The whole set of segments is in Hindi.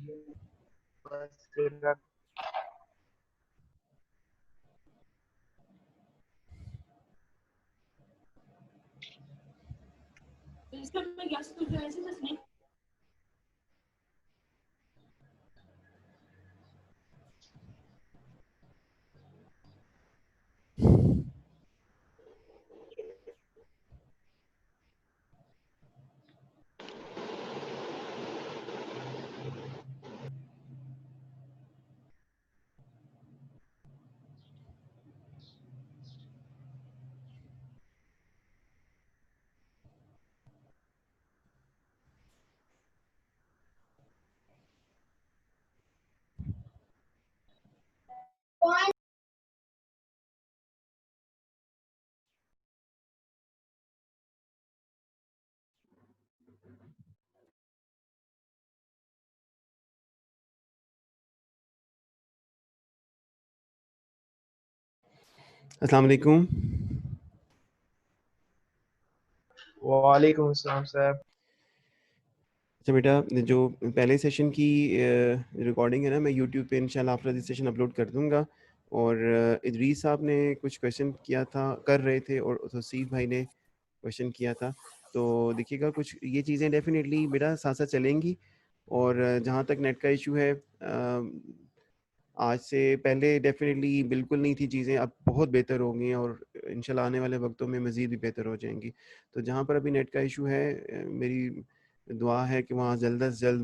बस अस्सलाम वालेकुम। वालेकुम अस्सलाम सर। अच्छा बेटा, जो पहले सेशन की रिकॉर्डिंग है ना, मैं यूट्यूब पे इंशाल्लाह आफ्टर दिस सेशन अपलोड कर दूंगा। और इदरीस साहब ने कुछ क्वेश्चन किया था, कर रहे थे, और तौसीफ भाई ने क्वेश्चन किया था। तो देखिएगा, कुछ ये चीज़ें डेफिनेटली बेटा साथ साथ चलेंगी। और जहाँ तक नेट का इशू है, आज से पहले डेफिनेटली बिल्कुल नहीं थी चीज़ें, अब बहुत बेहतर हो गई हैं और इंशाल्लाह आने वाले वक्तों में मज़ीद भी बेहतर हो जाएंगी। तो जहाँ पर अभी नेट का इशू है, मेरी दुआ है कि वहाँ जल्द से जल्द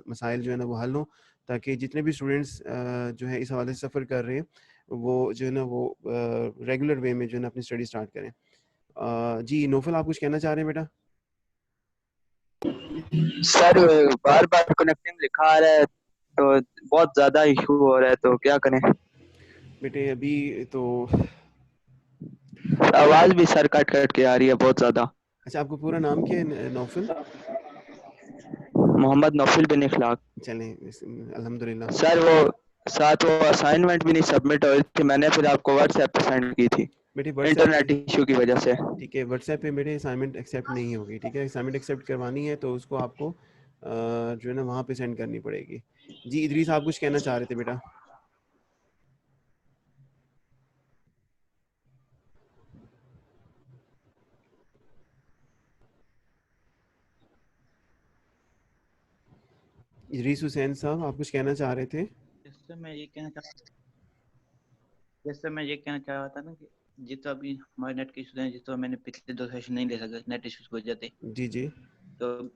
मसाइल जो है ना वो हल हों, ताकि जितने भी स्टूडेंट्स जो है इस हवाले से सफ़र कर रहे हैं, वो जो है ना वो रेगुलर वे में जो है ना अपनी स्टडी स्टार्ट करें। जी नौफल, आप कुछ कहना चाह रहे हैं बेटा? सर बार बार कनेक्टिंग लिखा आ रहा है, तो बहुत ज्यादा इशू हो रहा है, तो क्या करें? बेटे अभी तो आवाज भी सर कट कट के आ रही है बहुत ज्यादा। अच्छा, आपको पूरा नाम क्या है नौफल? मोहम्मद नौफिल बिन इखलाक। चलें, अल्हम्दुलिल्लाह। सर वो साथ वो असाइनमेंट भी नहीं सबमिट हुई थी, मैंने फिर आपको व्हाट्सएप पे सेंड की थी बेटे व्हाट्सएप पे, इंटरनेट इशू की वजह से। ठीक है, व्हाट्सएप पे मेरे असाइनमेंट एक्सेप्ट नहीं होगी, ठीक है। असाइनमेंट एक्सेप्ट करवानी है तो उसको आपको जो है ना वहाँ पे सेंड करनी पड़ेगी। जी इदरीस, आप कुछ कहना चाह रहे थे बेटा? इदरीस हुसैन साहब, आप कुछ कहना चाह रहे थे? जैसे मैं ये कहना चाह रहा था ना कि जितना अभी हमारे नेट के इशू हैं, जितना मैंने पिछले 2 सेशन नहीं ले सका नेट इश्यूज की वजह से, जी जी। तो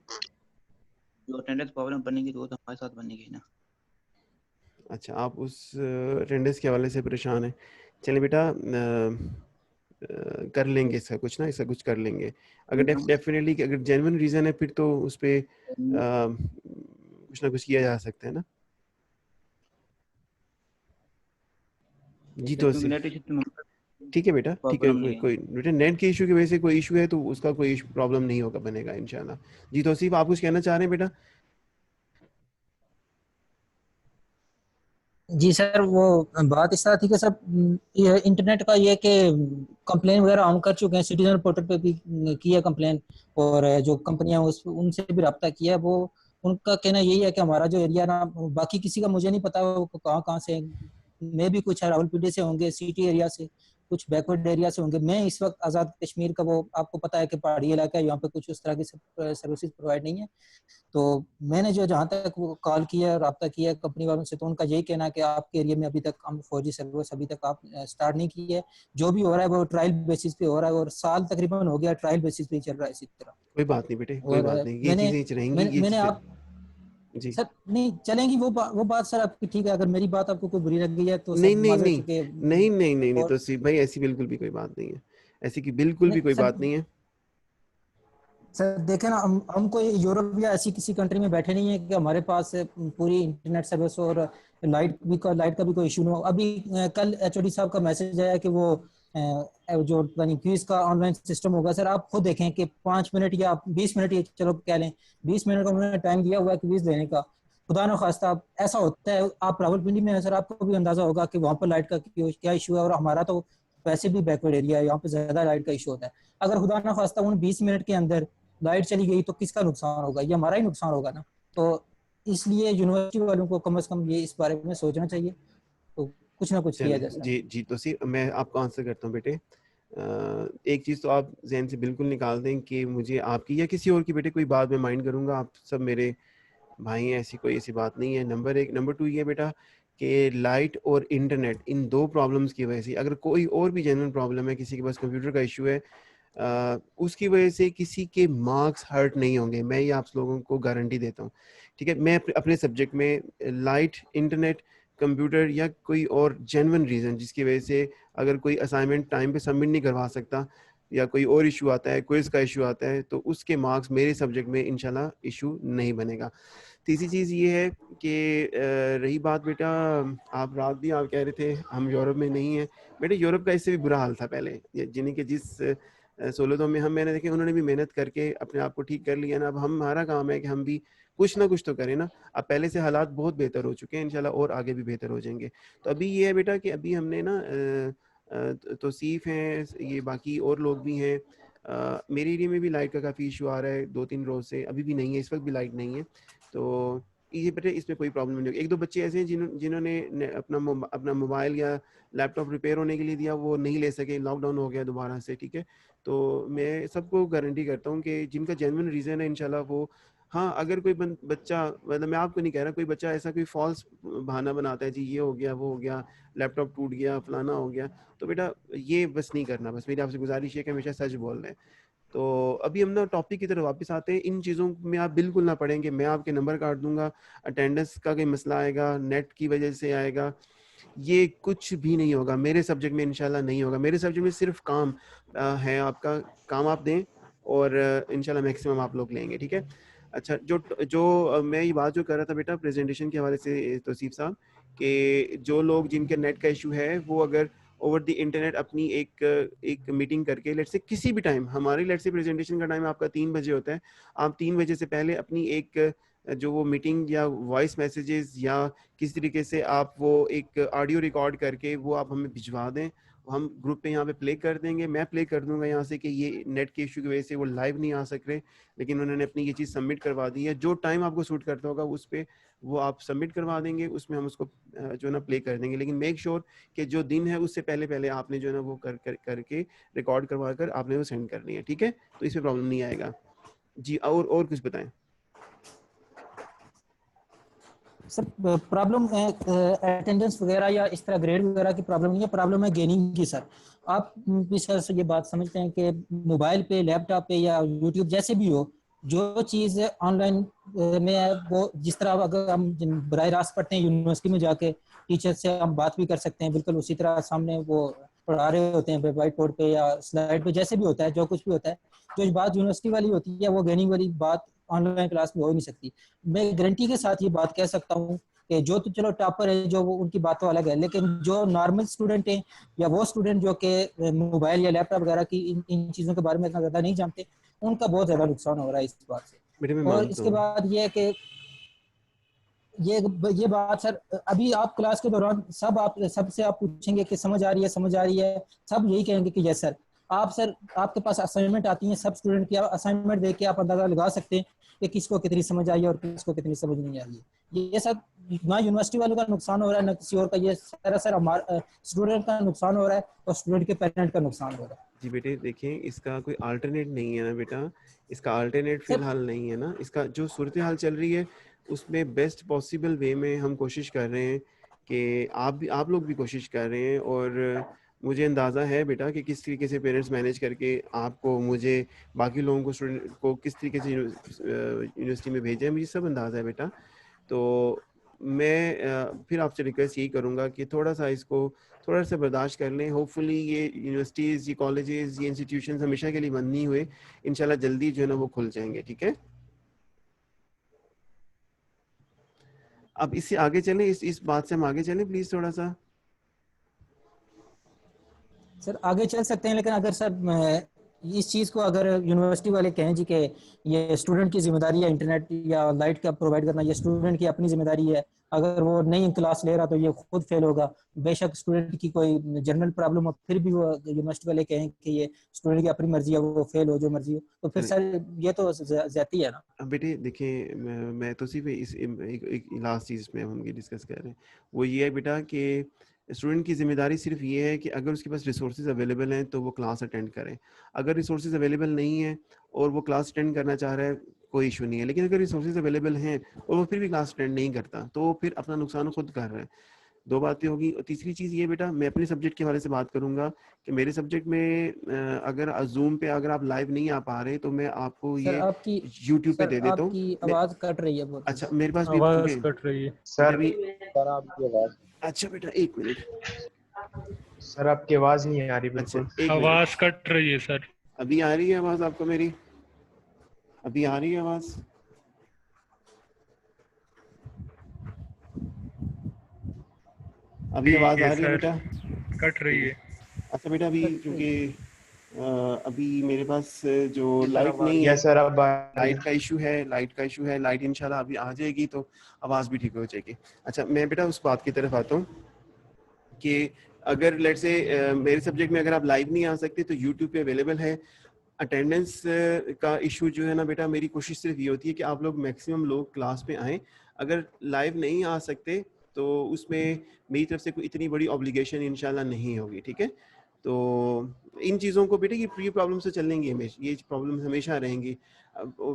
जो अटेंडेंस प्रॉब्लम बनेगी तो वो तो हमारे साथ बनेगी ना। अच्छा, आप उस अटेंडेंस के हवाले से परेशान हैं। चलिए बेटा, कर लेंगे इसका कुछ ना, इसका कुछ कर लेंगे। अगर डेफिनेटली अगर जेन्युइन रीज़न है, फिर तो उस पर कुछ ना कुछ किया जा सकता है ना। जी तो क्योंकि नेट इशू ठीक है बेटा, ठीक है। प्रॉब्लम नहीं है। कोई बेटा नेट के इशू की वजह से कोई इशू है तो उसका कोई प्रॉब्लम नहीं होगा, बनेगा इंशाल्लाह। जी तौसीफ, आप कुछ कहना चाह रहे हैं बेटा? जी सर, वो बात इस तरह थी कि सर ये इंटरनेट का ये कि कंप्लेन वगैरह हम कर चुके हैं, सिटीजन पोर्टल पे भी की है कंप्लेन, और जो कंपनियां उस उनसे भी रब्ता किया है। वो उनका कहना यही है कि हमारा जो एरिया ना, बाकी किसी का मुझे नहीं पता वो कहाँ कहाँ से, मैं भी कुछ रावलपिंडी से होंगे, सिटी एरिया से, कुछ बैकवर्ड एरिया से होंगे। मैं इस वक्त आज़ाद कश्मीर का, वो आपको पता है कि पहाड़ी इलाका है, यहाँ पे कुछ उस तरह की सर्विसेज प्रोवाइड नहीं है। तो मैंने जो जहाँ तक वो कॉल किया, रब्ता किया कंपनी वालों से, तो उनका यही कहना है कि आपके एरिया में अभी तक हम 4G सर्विस अभी तक आप स्टार्ट नहीं की है। जो भी हो रहा है वो ट्रायल बेसिस पे हो रहा है, और साल तकरीबन हो गया ट्रायल बेसिस पे ही चल रहा है इसी तरह। कोई बात नहीं बेटे, कोई और बात नहीं, ये मैंने चीज़ें रहेंगी, मैंने ये मैंने चीज़ें। आप जी सर नहीं चलेंगी वो बात सर आपकी ठीक है। अगर मेरी बात आपको कोई बुरी लग गई है तो सर नहीं नहीं माजरत, नहीं चूंकि नहीं नहीं नहीं नहीं और तौसीफ भाई, ऐसी बिल्कुल भी कोई बात नहीं है, ऐसी की बिल्कुल भी कोई सर, बात नहीं है। सर देखे ना, हम कोई यूरोप या ऐसी किसी कंट्री में बैठे नहीं है कि हमारे पास पूरी इंटरनेट सर्विस और लाइट का भी कोई इशू ना हो। अभी कल एचओडी साहब का मैसेज आया कि वो जो क्विज का ऑनलाइन सिस्टम होगा। सर आप खुद देखें कि 5 मिनट या 20 मिनट, ये चलो कह लें 20 मिनट का उन्होंने टाइम दिया हुआ है क्विज देने का। खुदा न खास्ता ऐसा होता है, आप रावलपिंडी में है सर, आपको भी अंदाजा होगा कि वहाँ पर लाइट का क्या इशू है। और हमारा तो वैसे भी बैकवर्ड एरिया है, यहाँ पे ज्यादा लाइट का इशू होता है। अगर खुदा न खास्ता उन 20 मिनट के अंदर लाइट चली गई तो किसका नुकसान होगा? ये हमारा ही नुकसान होगा ना। तो इसलिए यूनिवर्सिटी वालों को कम से कम ये इस बारे में सोचना चाहिए, तो कुछ ना कुछ किया चलिए जा सकता है। जी जी, तो सी मैं आपको आंसर करता हूँ बेटे। एक चीज़ तो आप जहन से बिल्कुल निकाल दें कि मुझे आपकी या किसी और की बेटे कोई बात मैं माइंड करूँगा, आप सब मेरे भाई हैं, ऐसी कोई ऐसी बात नहीं है। नंबर 1, नंबर 2 ये बेटा कि लाइट और इंटरनेट, इन 2 प्रॉब्लम्स की वजह से अगर कोई और भी जेन्युइन प्रॉब्लम है, किसी के पास कंप्यूटर का इशू है, उसकी वजह से किसी के मार्क्स हर्ट नहीं होंगे, मैं ये आप लोगों को गारंटी देता हूँ। ठीक है, मैं अपने सब्जेक्ट में लाइट, इंटरनेट, कंप्यूटर या कोई और जेन्युइन रीज़न जिसकी वजह से अगर कोई असाइनमेंट टाइम पे सबमिट नहीं करवा सकता या कोई और इशू आता है, क्विज का इशू आता है, तो उसके मार्क्स मेरे सब्जेक्ट में इंशाल्लाह इशू नहीं बनेगा। तीसरी चीज़ ये है कि रही बात बेटा, आप रात भी आप कह रहे थे हम यूरोप में नहीं हैं। बेटा यूरोप का इससे भी बुरा हाल था पहले, जिन्हीं के जिस सहूलतों में हम मैंने देखे उन्होंने भी मेहनत करके अपने आप को ठीक कर लिया ना। अब हमारा काम है कि हम भी कुछ ना कुछ तो करें ना। अब पहले से हालात बहुत बेहतर हो चुके हैं इंशाल्लाह, और आगे भी बेहतर हो जाएंगे। तो अभी ये है बेटा कि अभी हमने ना तौसीफ हैं, ये बाकी और लोग भी हैं। मेरे एरिया में भी लाइट का काफ़ी इशू आ रहा है 2-3 रोज़ से, अभी भी नहीं है, इस वक्त भी लाइट नहीं है। तो ये बेटे इसमें कोई प्रॉब्लम नहीं होगी। 1-2 बच्चे ऐसे हैं जिन्होंने अपना मोबाइल या लैपटॉप रिपेयर होने के लिए दिया, वो नहीं ले सके, लॉकडाउन हो गया दोबारा से। ठीक है, तो मैं सबको गारंटी करता हूँ कि जिनका जेन्युइन रीज़न है इंशाल्लाह वो, हाँ अगर कोई बच्चा, मतलब मैं आपको नहीं कह रहा, कोई बच्चा ऐसा कोई फॉल्स बहाना बनाता है जी ये हो गया वो हो गया, लैपटॉप टूट गया फलाना हो गया, तो बेटा ये बस नहीं करना। बस मेरी आपसे गुजारिश है कि हमेशा सच बोल रहे हैं। तो अभी हम ना टॉपिक की तरफ वापस आते हैं। इन चीज़ों में आप बिल्कुल ना पढ़ेंगे, मैं आपके नंबर काट दूंगा, अटेंडेंस का कोई मसला आएगा, नेट की वजह से आएगा, ये कुछ भी नहीं होगा मेरे सब्जेक्ट में, इंशाल्लाह नहीं होगा। मेरे सब्जेक्ट में सिर्फ काम है, आपका काम आप दें और इंशाल्लाह मैक्सिमम आप लोग लेंगे। ठीक है, अच्छा जो जो मैं ये बात जो कर रहा था बेटा प्रेजेंटेशन के हवाले से तौसीफ साहब, कि जो लोग जिनके नेट का इशू है वो अगर ओवर द इंटरनेट अपनी एक मीटिंग करके, लेट से किसी भी टाइम, हमारी लेट से प्रेजेंटेशन का टाइम आपका 3 बजे होता है, आप 3 बजे से पहले अपनी एक जो वो मीटिंग या वॉइस मैसेजेस या किस तरीके से आप वो एक ऑडियो रिकॉर्ड करके वो आप हमें भिजवा दें, हम ग्रुप पे यहाँ पे प्ले कर देंगे, मैं प्ले कर दूंगा यहाँ से कि ये नेट के इशू की वजह से वो लाइव नहीं आ सक रहे, लेकिन उन्होंने अपनी ये चीज़ सबमिट करवा दी है। जो टाइम आपको सूट करता होगा उस पर वो आप सबमिट करवा देंगे, उसमें हम उसको जो है ना प्ले कर देंगे। लेकिन मेक श्योर कि जो दिन है उससे पहले पहले आपने जो है ना वो करके रिकॉर्ड करवा कर आपने वो सेंड करनी है। ठीक है, तो इसमें प्रॉब्लम नहीं आएगा जी। और कुछ बताएं सर। प्रॉब्लम अटेंडेंस वगैरह या इस तरह ग्रेड वगैरह की प्रॉब्लम नहीं है, प्रॉब्लम है गेनिंग की। सर आप भी सर से ये बात समझते हैं कि मोबाइल पे, लैपटॉप पे या यूट्यूब जैसे भी हो, जो चीज़ ऑनलाइन में है वो जिस तरह अगर हम बराह रास्त पढ़ते हैं यूनिवर्सिटी में जाके टीचर से हम बात भी कर सकते हैं, बिल्कुल उसी तरह सामने वो पढ़ा रहे होते हैं व्हाइट बोर्ड पे या स्लाइड पे, जैसे भी होता है, जो कुछ भी होता है, जो बात यूनिवर्सिटी वाली होती है वो गेनिंग वाली बात ऑनलाइन क्लास में हो नहीं सकती। मैं गारंटी के साथ ये बात कह सकता हूँ कि जो तो चलो टॉपर है, जो वो उनकी बात तो अलग है, लेकिन जो नॉर्मल स्टूडेंट हैं या वो स्टूडेंट जो कि मोबाइल या लैपटॉप वगैरह की इन चीज़ों के बारे में इतना ज़्यादा नहीं जानते, उनका बहुत ज़्यादा नुकसान हो रहा है इस बात से। बेटे? मैं और मानता इसके हूँ बाद ये है कि ये बात सर, अभी आप क्लास के दौरान सबसे आप पूछेंगे कि समझ आ रही है, समझ आ रही है, सब यही कहेंगे कि यस सर। सर आपके पास असाइनमेंट आती है, सब स्टूडेंट की असाइनमेंट देख के आप अंदाजा लगा सकते हैं कि किसको कितनी समझ आई है और किसको कितनी समझ नहीं आई है। ये सब ना यूनिवर्सिटी वालों का नुकसान हो रहा है ना किसी और का, ये सर हमारा स्टूडेंट का नुकसान हो रहा है और स्टूडेंट के पेरेंट का नुकसान हो रहा है। जी बेटे, देखिए इसका कोई अल्टरनेट नहीं है ना बेटा, इसका अल्टरनेट सर फिलहाल नहीं है ना। इसका जो सूरत हाल चल रही है उसमें बेस्ट पॉसिबल वे में हम कोशिश कर रहे हैं कि आप लोग भी कोशिश कर रहे हैं, और मुझे अंदाज़ा है बेटा कि किस तरीके से पेरेंट्स मैनेज करके आपको, मुझे, बाकी लोगों को, स्टूडेंट को किस तरीके से यूनिवर्सिटी में भेजा है, मुझे सब अंदाज़ा है बेटा। तो मैं फिर आपसे रिक्वेस्ट यही करूँगा कि थोड़ा सा इसको थोड़ा सा बर्दाश्त कर लें। होपफुली ये यूनिवर्सिटीज़, ये कॉलेजेस, ये इंस्टीट्यूशन हमेशा के लिए बंद नहीं हुए, इंशाल्लाह जल्दी जो है ना वो खुल जाएंगे। ठीक है, अब इससे आगे चलें, इस बात से हम आगे चलें प्लीज़ थोड़ा सा। सर आगे चल सकते हैं, लेकिन अगर सर इस चीज़ को अगर यूनिवर्सिटी वाले कहें जी कि ये स्टूडेंट की जिम्मेदारी है, इंटरनेट या लाइट का प्रोवाइड करना ये स्टूडेंट की अपनी जिम्मेदारी है, अगर वो नहीं क्लास ले रहा तो ये खुद फेल होगा। बेशक स्टूडेंट की कोई जनरल प्रॉब्लम हो, फिर भी वो यूनिवर्सिटी वाले कहें कि ये स्टूडेंट की अपनी मर्जी है, वो फेल हो जो मर्जी हो, तो फिर सर ये तो ज्यादती है ना। बेटे देखिए, मैं तो सिर्फ इस एक लास्ट चीज़ में हम ये डिस्कस कर रहे हैं, वो ये है बेटा कि स्टूडेंट की जिम्मेदारी सिर्फ ये है कि अगर उसके पास रिसोर्सेज अवेलेबल हैं तो वो क्लास अटेंड करें। अगर रिसोर्सेज अवेलेबल नहीं है और वो क्लास अटेंड करना चाह रहा है, कोई इशू नहीं है। लेकिन अगर रिसोर्सेज अवेलेबल हैं और वो फिर भी क्लास अटेंड नहीं करता, तो फिर अपना नुकसान खुद कर रहा है। दो बातें होगी। और तीसरी चीज़ ये बेटा, मैं अपने सब्जेक्ट के हवाले से बात करूंगा कि मेरे सब्जेक्ट में अगर जूम पे अगर आप लाइव नहीं आ पा रहे तो मैं आपको सर ये आपकी यूट्यूब पे सर दे देता हूँ। आपकी आवाज कट रही है बहुत। अच्छा, मेरे पास भी आवाज कट रही है सर। अभी सर आपकी आवाज, अच्छा बेटा एक मिनट। सर आपकी आवाज नहीं आ रही अच्छा बिल्कुल। एक मिनट, आवाज कट रही है सर। अभी आ रही है आवाज आपको मेरी? अभी आ रही है आवाज? अभी आवाज आ रही है बेटा? कट रही है। अच्छा बेटा, अभी क्योंकि अभी मेरे पास जो लाइट नहीं है, यस सर, अब लाइट का इशू है, लाइट इंशाल्लाह अभी आ जाएगी तो आवाज़ भी ठीक हो जाएगी। अच्छा, मैं बेटा उस बात की तरफ आता हूँ कि अगर लेट से मेरे सब्जेक्ट में अगर आप लाइव नहीं आ सकते तो यूट्यूब पे अवेलेबल है। अटेंडेंस का इशू जो है ना बेटा, मेरी कोशिश सिर्फ ये होती है कि आप लोग मैक्सिमम लोग क्लास में आएँ। अगर लाइव नहीं आ सकते तो उसमें मेरी तरफ से कोई इतनी बड़ी ऑब्लिगेशन इंशाल्लाह नहीं होगी, ठीक है? तो इन चीज़ों को बेटा, ये प्रॉब्लम से चलेंगी हमेशा, ये प्रॉब्लम हमेशा रहेंगी।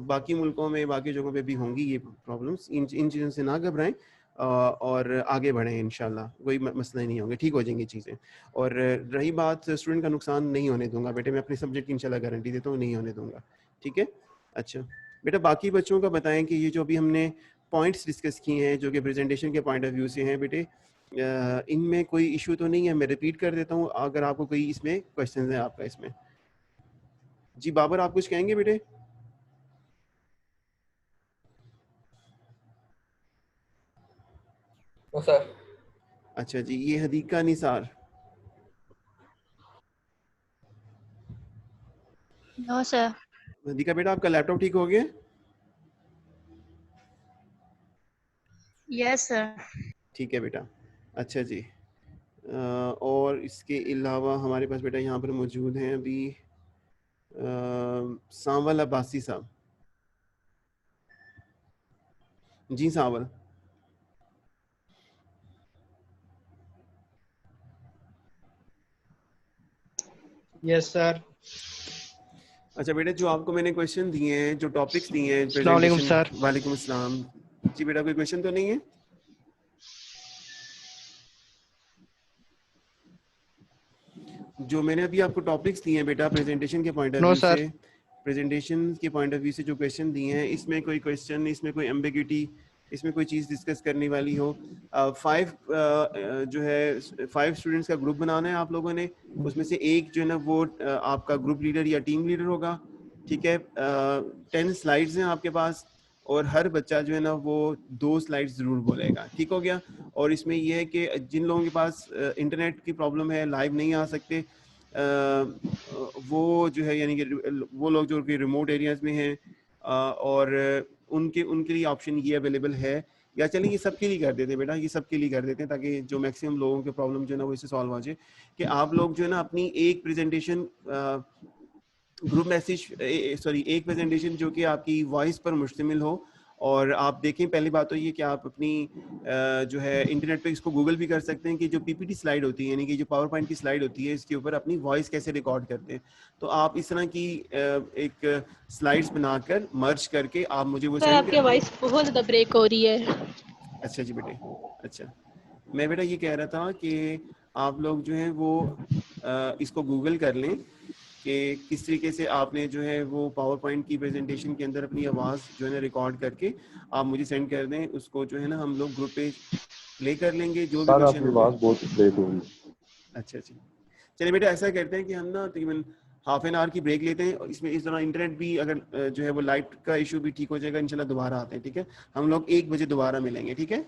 बाकी मुल्कों में, बाकी जगहों पे भी होंगी ये प्रॉब्लम्स। इन चीज़ों से ना घबराएं और आगे बढ़ें, इंशाल्लाह कोई मसला ही नहीं होंगे, ठीक हो जाएंगी चीज़ें। और रही बात स्टूडेंट का नुकसान नहीं होने दूंगा बेटे, मैं अपने सब्जेक्ट की इंशाल्लाह गारंटी देता हूँ, नहीं होने दूंगा, ठीक है? अच्छा बेटा, बाकी बच्चों का बताएं कि ये जो अभी हमने पॉइंट्स डिस्कस किए हैं जो कि प्रेजेंटेशन के पॉइंट ऑफ व्यू से हैं बेटे, इनमें कोई इशू तो नहीं है? मैं रिपीट कर देता हूँ अगर आपको कोई इसमें क्वेश्चन है आपका इसमें। जी बाबर, आप कुछ कहेंगे बेटे? सर। अच्छा जी, ये हदीका निसार। No sir. हदीका बेटा, आपका लैपटॉप ठीक हो गया? Yes sir. ठीक है बेटा। अच्छा जी, और इसके अलावा हमारे पास बेटा यहाँ पर मौजूद हैं अभी सांवल अब्बासी साहब। जी सांवल। Yes sir. अच्छा बेटा, जो आपको मैंने क्वेश्चन दिए हैं, जो टॉपिक्स दिए हैं अस्सलाम वालेकुम सर। वालेकुम अस्सलाम। जी बेटा, कोई क्वेश्चन तो नहीं है? जो मैंने अभी आपको टॉपिक्स दिए हैं बेटा प्रेजेंटेशन के point of no view sir. से, प्रेजेंटेशन के पॉइंट ऑफ व्यू से जो क्वेश्चन दिए हैं, इसमें कोई क्वेश्चन, इसमें कोई एम्बिग्यूटी, इसमें कोई चीज़ डिस्कस करने वाली हो? 5 जो है 5 स्टूडेंट्स का ग्रुप बनाना है आप लोगों ने। उसमें से एक जो है ना वो आपका ग्रुप लीडर या टीम लीडर होगा, ठीक है? 10 स्लाइड्स हैं आपके पास और हर बच्चा जो है ना वो 2 स्लाइड्स ज़रूर बोलेगा, ठीक हो गया? और इसमें यह है कि जिन लोगों के पास इंटरनेट की प्रॉब्लम है, लाइव नहीं आ सकते, वो जो है यानी कि वो लोग जो कि रिमोट एरियाज़ में हैं और उनके लिए ऑप्शन ये अवेलेबल है, या चलिए ये सबके लिए कर देते हैं बेटा, ये सबके लिए कर देते हैं ताकि जो मैक्सिमम लोगों के प्रॉब्लम जो है ना वो इससे सॉल्व हो जाए। कि आप लोग जो है ना अपनी एक प्रेजेंटेशन ग्रुप मैसेज एक प्रेजेंटेशन जो कि आपकी वॉइस पर मुश्तमिल हो, और आप देखें, पहली बात तो ये कि आप अपनी जो है इंटरनेट पे इसको गूगल भी कर सकते हैं कि जो पीपीटी स्लाइड होती है, यानी कि जो पावर पॉइंट की स्लाइड होती है, इसके ऊपर अपनी वॉइस कैसे रिकॉर्ड करते हैं। तो आप इस तरह की एक स्लाइड्स बनाकर मर्ज करके आप मुझे वो सर सेंड आपकी वॉइस बहुत ज़्यादा ब्रेक हो रही है। अच्छा जी बेटे। अच्छा, मैं बेटा ये कह रहा था कि आप लोग जो है वो इसको गूगल कर लें कि किस तरीके से आपने जो है वो पावर पॉइंट की प्रेजेंटेशन के अंदर अपनी आवाज़ जो है ना रिकॉर्ड करके आप मुझे सेंड कर दें। उसको जो है ना हम लोग ग्रुप पे प्ले कर लेंगे जो भी क्वेश्चन होगा। बहुत ब्रेक होगी। अच्छा जी, चलिए बेटा ऐसा करते हैं कि हम ना तकरीबन हाफ एन आवर की ब्रेक लेते हैं, और इसमें इस दौरान इंटरनेट भी अगर जो है वो लाइट का इशू भी ठीक हो जाएगा इंशाल्लाह, दोबारा आते हैं, ठीक है? हम लोग 1 बजे दोबारा मिलेंगे, ठीक है?